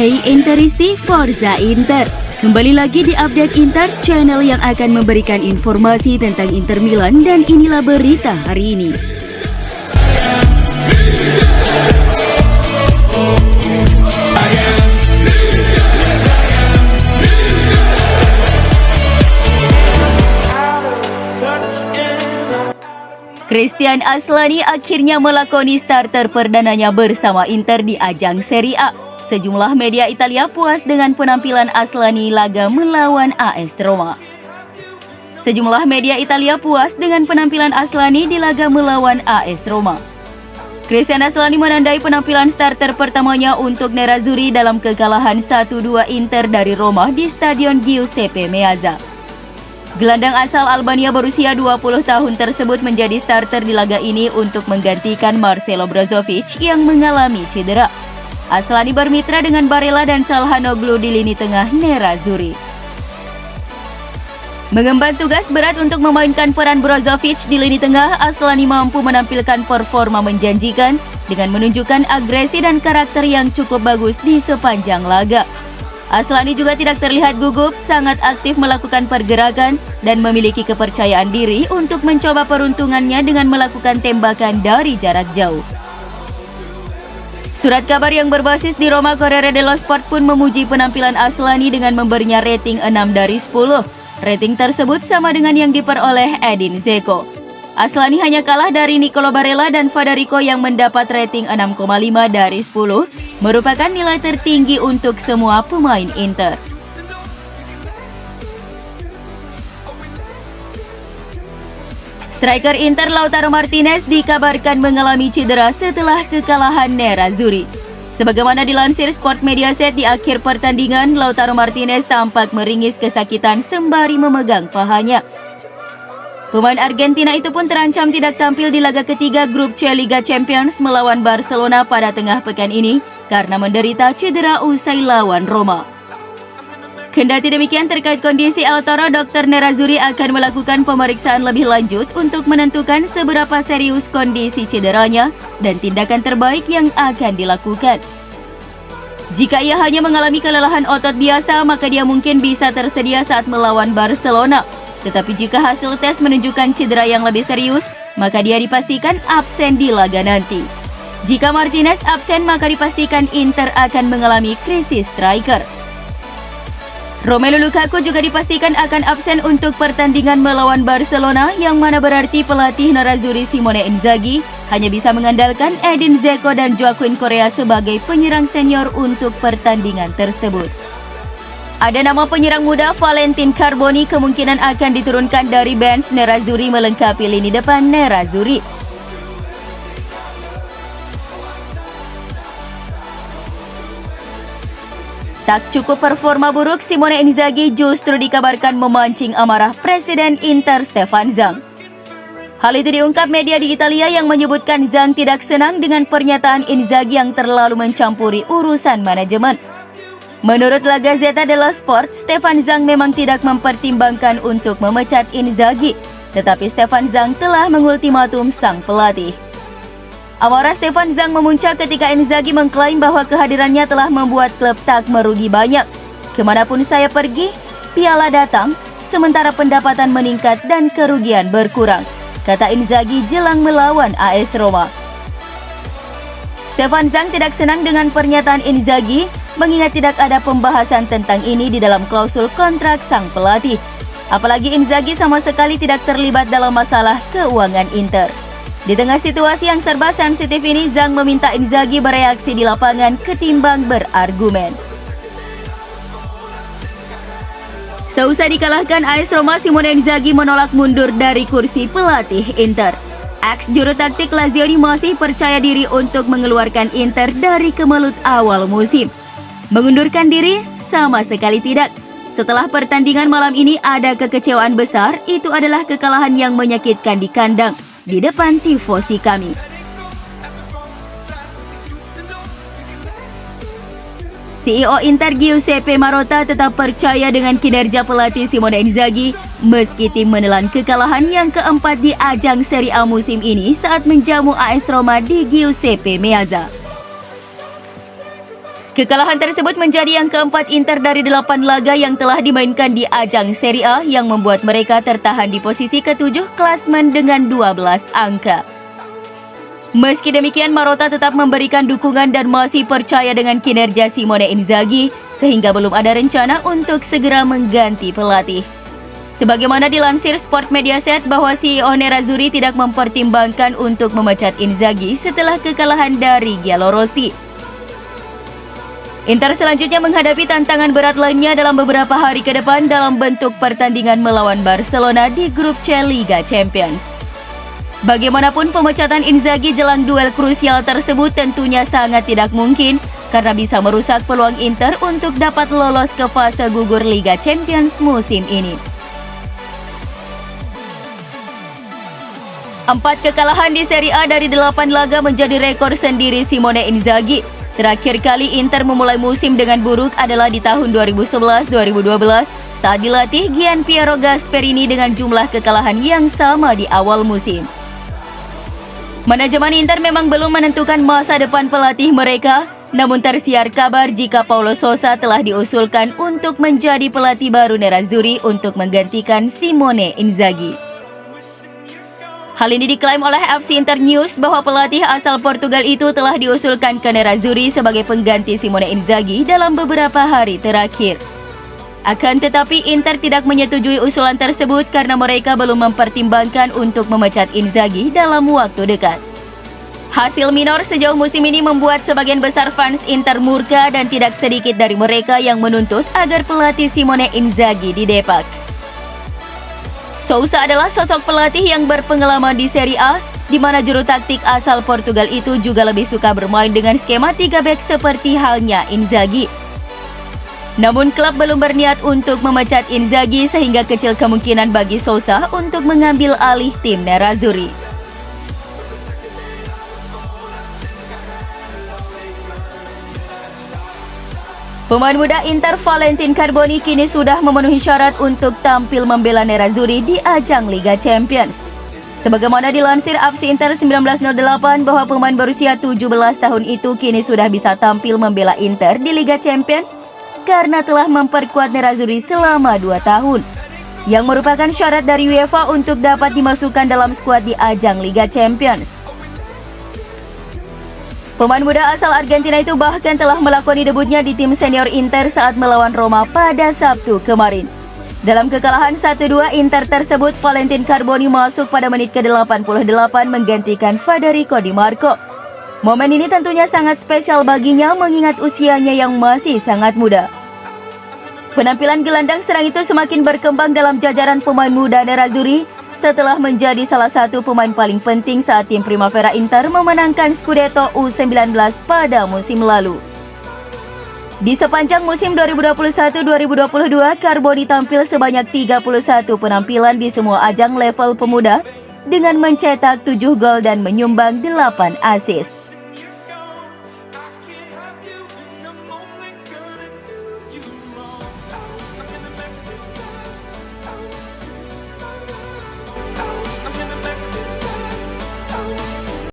Hey Interisti, Forza Inter. Kembali lagi di Update Inter, channel yang akan memberikan informasi tentang Inter Milan, dan inilah berita hari ini. Christian Aslani akhirnya melakoni starter perdananya bersama Inter di ajang Serie A. Sejumlah media Italia puas dengan penampilan Aslani laga melawan AS Roma. Sejumlah media Italia puas dengan penampilan Aslani di laga melawan AS Roma. Christian Aslani menandai penampilan starter pertamanya untuk Nerazzurri dalam kekalahan 1-2 Inter dari Roma di Stadion Giuseppe Meazza. Gelandang asal Albania berusia 20 tahun tersebut menjadi starter di laga ini untuk menggantikan Marcelo Brozovic yang mengalami cedera. Aslani bermitra dengan Barella dan Calhanoglu di lini tengah Nerazzurri. Mengemban tugas berat untuk memainkan peran Brozovic di lini tengah, Aslani mampu menampilkan performa menjanjikan dengan menunjukkan agresi dan karakter yang cukup bagus di sepanjang laga. Aslani juga tidak terlihat gugup, sangat aktif melakukan pergerakan dan memiliki kepercayaan diri untuk mencoba peruntungannya dengan melakukan tembakan dari jarak jauh. Surat kabar yang berbasis di Roma, Corriere dello Sport pun memuji penampilan Aslani dengan memberinya rating 6 dari 10. Rating tersebut sama dengan yang diperoleh Edin Dzeko. Aslani hanya kalah dari Nicolo Barella dan Federico yang mendapat rating 6,5 dari 10, merupakan nilai tertinggi untuk semua pemain Inter. Striker Inter Lautaro Martinez dikabarkan mengalami cedera setelah kekalahan Nerazzurri. Sebagaimana dilansir Sport Mediaset, di akhir pertandingan Lautaro Martinez tampak meringis kesakitan sembari memegang pahanya. Pemain Argentina itu pun terancam tidak tampil di laga ketiga grup C Liga Champions melawan Barcelona pada tengah pekan ini karena menderita cedera usai lawan Roma. Kendati demikian, terkait kondisi Lautaro, Dr. Nerazzurri akan melakukan pemeriksaan lebih lanjut untuk menentukan seberapa serius kondisi cederanya dan tindakan terbaik yang akan dilakukan. Jika ia hanya mengalami kelelahan otot biasa, maka dia mungkin bisa tersedia saat melawan Barcelona. Tetapi jika hasil tes menunjukkan cedera yang lebih serius, maka dia dipastikan absen di laga nanti. Jika Martinez absen, maka dipastikan Inter akan mengalami krisis striker. Romelu Lukaku juga dipastikan akan absen untuk pertandingan melawan Barcelona, yang mana berarti pelatih Nerazzurri Simone Inzaghi hanya bisa mengandalkan Edin Dzeko dan Joaquin Correa sebagai penyerang senior untuk pertandingan tersebut. Ada nama penyerang muda Valentin Carboni kemungkinan akan diturunkan dari bench Nerazzurri melengkapi lini depan Nerazzurri. Tak cukup performa buruk, Simone Inzaghi justru dikabarkan memancing amarah Presiden Inter Stefan Zhang. Hal itu diungkap media di Italia yang menyebutkan Zhang tidak senang dengan pernyataan Inzaghi yang terlalu mencampuri urusan manajemen. Menurut La Gazzetta dello Sport, Stefan Zhang memang tidak mempertimbangkan untuk memecat Inzaghi, tetapi Stefan Zhang telah mengultimatum sang pelatih. Amarah Stefan Zhang memuncak ketika Inzaghi mengklaim bahwa kehadirannya telah membuat klub tak merugi banyak. Kemanapun saya pergi, piala datang, sementara pendapatan meningkat dan kerugian berkurang, kata Inzaghi jelang melawan AS Roma. Stefan Zhang tidak senang dengan pernyataan Inzaghi, mengingat tidak ada pembahasan tentang ini di dalam klausul kontrak sang pelatih. Apalagi Inzaghi sama sekali tidak terlibat dalam masalah keuangan Inter. Di tengah situasi yang serba sensitif ini, Zhang meminta Inzaghi bereaksi di lapangan ketimbang berargumen. Seusai dikalahkan AS Roma, Simone Inzaghi menolak mundur dari kursi pelatih Inter. Ex juru taktik Lazio masih percaya diri untuk mengeluarkan Inter dari kemelut awal musim. Mengundurkan diri? Sama sekali tidak. Setelah pertandingan malam ini ada kekecewaan besar, itu adalah kekalahan yang menyakitkan di kandang, di depan tifosi kami. CEO Inter Giuseppe Marotta tetap percaya dengan kinerja pelatih Simone Inzaghi meski tim menelan kekalahan yang keempat di ajang Serie A musim ini saat menjamu AS Roma di Giuseppe Meazza. Kekalahan tersebut menjadi yang keempat Inter dari 8 laga yang telah dimainkan di ajang Serie A yang membuat mereka tertahan di posisi ke-7 klasmen dengan 12 angka. Meski demikian, Marotta tetap memberikan dukungan dan masih percaya dengan kinerja Simone Inzaghi sehingga belum ada rencana untuk segera mengganti pelatih. Sebagaimana dilansir Sport Mediaset bahwa CEO Nerazzurri tidak mempertimbangkan untuk memecat Inzaghi setelah kekalahan dari Giallorossi. Inter selanjutnya menghadapi tantangan berat lainnya dalam beberapa hari ke depan dalam bentuk pertandingan melawan Barcelona di grup C Liga Champions. Bagaimanapun pemecatan Inzaghi jelang duel krusial tersebut tentunya sangat tidak mungkin karena bisa merusak peluang Inter untuk dapat lolos ke fase gugur Liga Champions musim ini. 4 kekalahan di Serie A dari 8 laga menjadi rekor sendiri Simone Inzaghi. Terakhir kali Inter memulai musim dengan buruk adalah di tahun 2011-2012 saat dilatih Gianpiero Gasperini dengan jumlah kekalahan yang sama di awal musim. Manajemen Inter memang belum menentukan masa depan pelatih mereka, namun tersiar kabar jika Paulo Sousa telah diusulkan untuk menjadi pelatih baru Nerazzurri untuk menggantikan Simone Inzaghi. Hal ini diklaim oleh FC Inter News bahwa pelatih asal Portugal itu telah diusulkan ke Nerazzurri sebagai pengganti Simone Inzaghi dalam beberapa hari terakhir. Akan tetapi Inter tidak menyetujui usulan tersebut karena mereka belum mempertimbangkan untuk memecat Inzaghi dalam waktu dekat. Hasil minor sejauh musim ini membuat sebagian besar fans Inter murka dan tidak sedikit dari mereka yang menuntut agar pelatih Simone Inzaghi didepak. Sousa adalah sosok pelatih yang berpengalaman di Serie A, di mana juru taktik asal Portugal itu juga lebih suka bermain dengan skema 3 back seperti halnya Inzaghi. Namun klub belum berniat untuk memecat Inzaghi sehingga kecil kemungkinan bagi Sousa untuk mengambil alih tim Nerazzurri. Pemain muda Inter Valentin Carboni kini sudah memenuhi syarat untuk tampil membela Nerazzurri di ajang Liga Champions. Sebagaimana dilansir FC Inter 1908 bahwa pemain berusia 17 tahun itu kini sudah bisa tampil membela Inter di Liga Champions karena telah memperkuat Nerazzurri selama 2 tahun, yang merupakan syarat dari UEFA untuk dapat dimasukkan dalam skuad di ajang Liga Champions. Pemain muda asal Argentina itu bahkan telah melakoni debutnya di tim senior Inter saat melawan Roma pada Sabtu kemarin. Dalam kekalahan 1-2 Inter tersebut, Valentin Carboni masuk pada menit ke-88 menggantikan Federico Di Marco. Momen ini tentunya sangat spesial baginya mengingat usianya yang masih sangat muda. Penampilan gelandang serang itu semakin berkembang dalam jajaran pemain muda Nerazzurri setelah menjadi salah satu pemain paling penting saat tim Primavera Inter memenangkan Scudetto U19 pada musim lalu. Di sepanjang musim 2021-2022, Carboni tampil sebanyak 31 penampilan di semua ajang level pemuda dengan mencetak 7 gol dan menyumbang 8 assist.